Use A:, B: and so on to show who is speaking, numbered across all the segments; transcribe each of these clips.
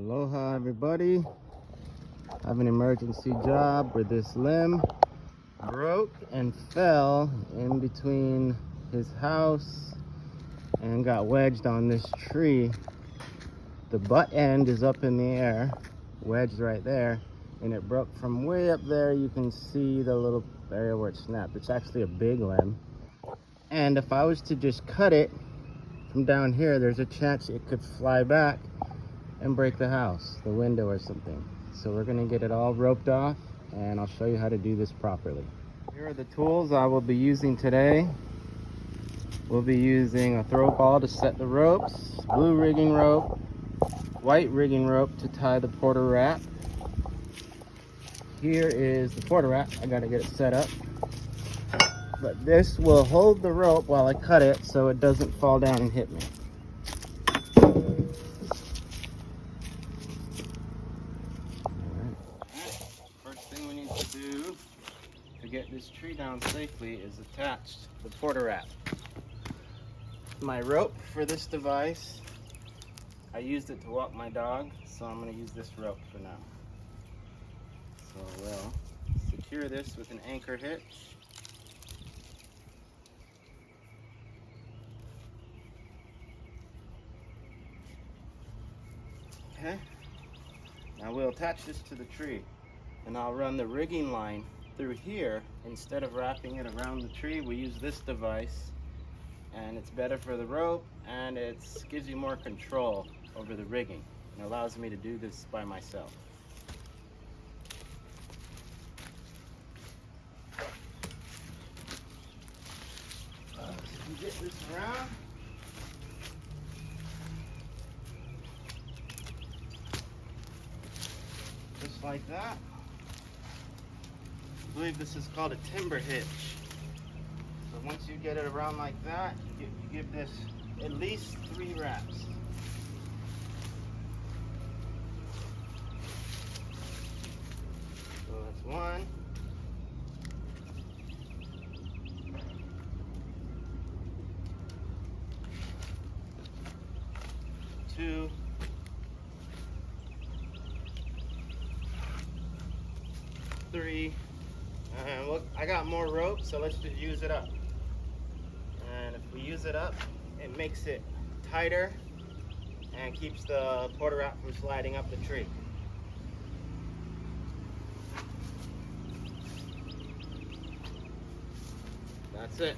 A: Aloha everybody. I have an emergency job where this limb broke and fell in between his house and got wedged on this tree. The butt end is up in the air, wedged right there, and it broke from way up there. You can see the little area where it snapped. It's actually a big limb. And if I was to just cut it from down here, there's a chance it could fly back and break the house, the window or something. So we're gonna get it all roped off and I'll show you how to do this properly. Here are the tools I will be using today. We'll be using a throw ball to set the ropes, blue rigging rope, white rigging rope to tie the porter wrap. Here is the porter wrap. I gotta get it set up. But this will hold the rope while I cut it so it doesn't fall down and hit me. To get this tree down safely is attach the porter wrap. My rope for this device, I used it to walk my dog, so I'm going to use this rope for now. So we'll secure this with an anchor hitch. Okay, now we'll attach this to the tree and I'll run the rigging line through here. Instead of wrapping it around the tree, we use this device, and it's better for the rope and it gives you more control over the rigging and allows me to do this by myself. Get this around. Just like that. I believe this is called a timber hitch. So once you get it around like that, you give this at least 3 wraps. So that's 1. 2. 3. And look, I got more rope, so let's just use it up. And if we use it up, it makes it tighter and keeps the porter wrap from sliding up the tree. That's it.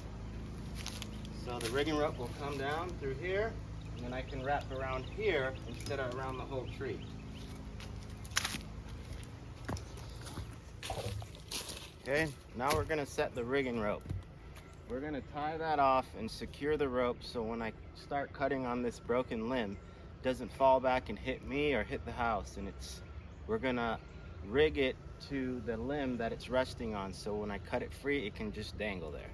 A: So the rigging rope will come down through here, and then I can wrap around here instead of around the whole tree. Okay, now we're gonna set the rigging rope. We're gonna tie that off and secure the rope so when I start cutting on this broken limb, it doesn't fall back and hit me or hit the house. And we're gonna rig it to the limb that it's resting on, so when I cut it free, it can just dangle there.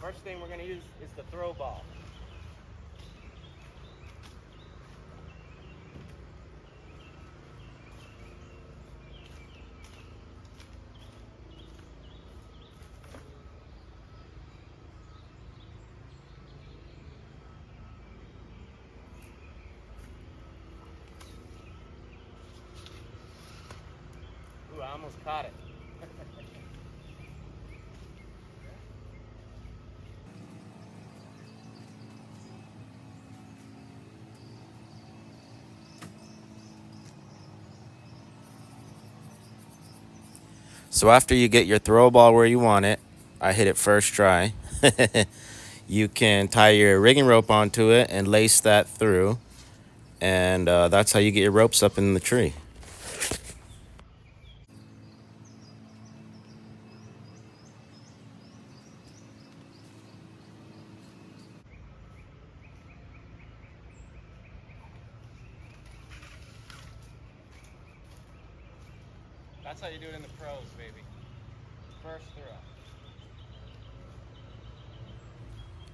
A: First thing we're gonna use is the throw ball. Ooh, I almost caught it. So after you get your throw ball where you want it, I hit it first try. You can tie your rigging rope onto it and lace that through. And that's how you get your ropes up in the tree. That's how you do it in the pros, baby. First throw.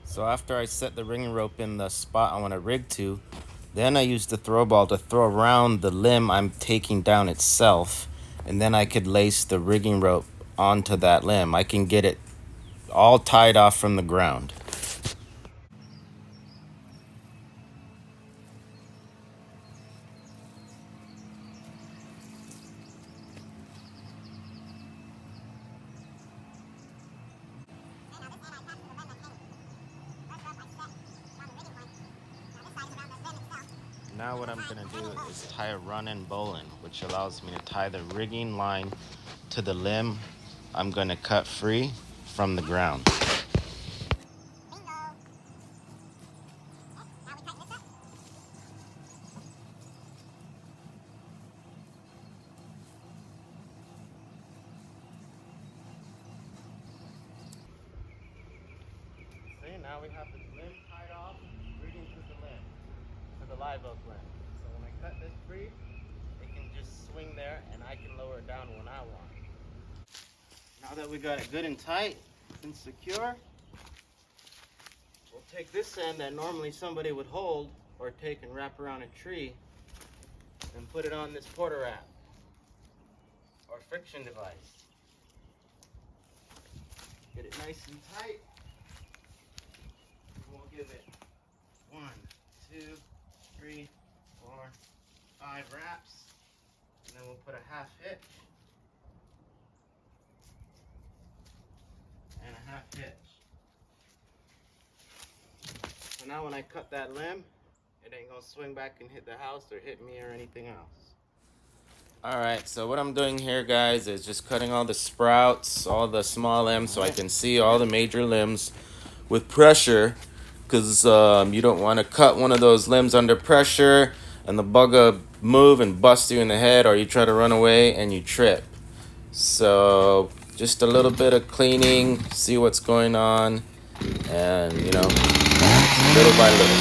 A: So after I set the rigging rope in the spot I want to rig to, then I use the throw ball to throw around the limb I'm taking down itself, and then I could lace the rigging rope onto that limb. I can get it all tied off from the ground. Now what I'm gonna do is tie a run-in bowline, which allows me to tie the rigging line to the limb I'm gonna cut free from the ground. See, now we have the limb tied off, rigging to the limb, to the live oak limb. So when I cut this free, it can just swing there and I can lower it down when I want. Now that we got it good and tight and secure, we'll take this end that normally somebody would hold or take and wrap around a tree and put it on this porter wrap or friction device. Get it nice and tight. We'll give it 1, 2, 3, 4, 5 wraps, and then we'll put a half hitch and a half hitch. So now when I cut that limb, it ain't gonna swing back and hit the house or hit me or anything else. Alright, so what I'm doing here, guys, is just cutting all the sprouts, all the small limbs, so I can see all the major limbs with pressure, because you don't want to cut one of those limbs under pressure and the bugger move and bust you in the head, or you try to run away and you trip. So just a little bit of cleaning, see what's going on, and little by little.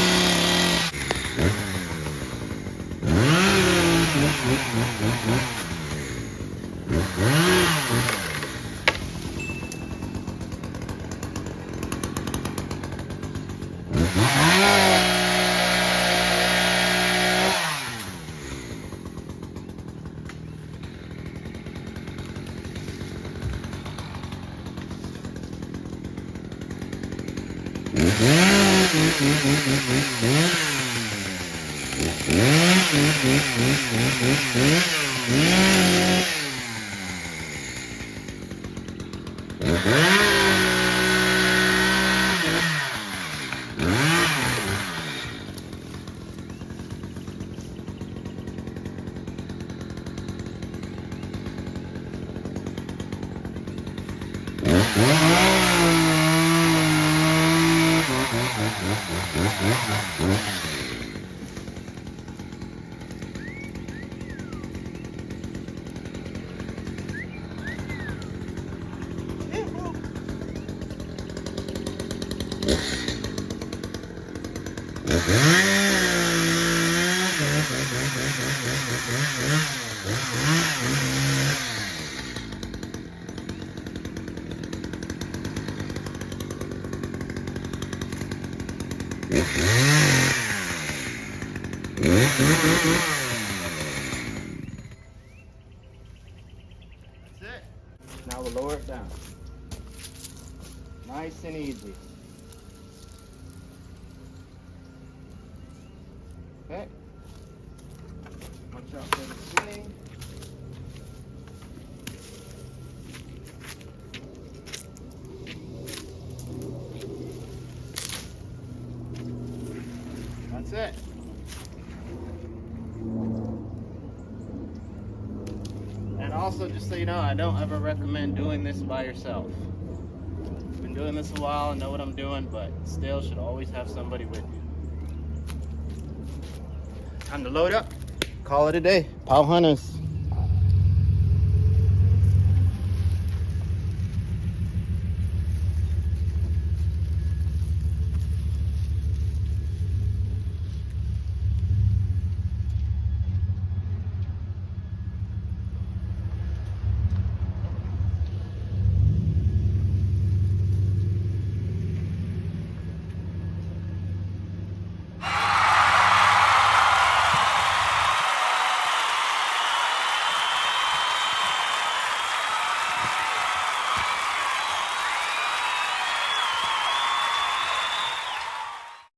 A: That's it. Now we'll lower it down. Nice and easy. Okay. Watch out for the swing. That's it. And also, just so you know, I don't ever recommend doing this by yourself. Been doing this a while, I know what I'm doing, but still should always have somebody with you. Time to load up. Call it a day. Powell Hunters.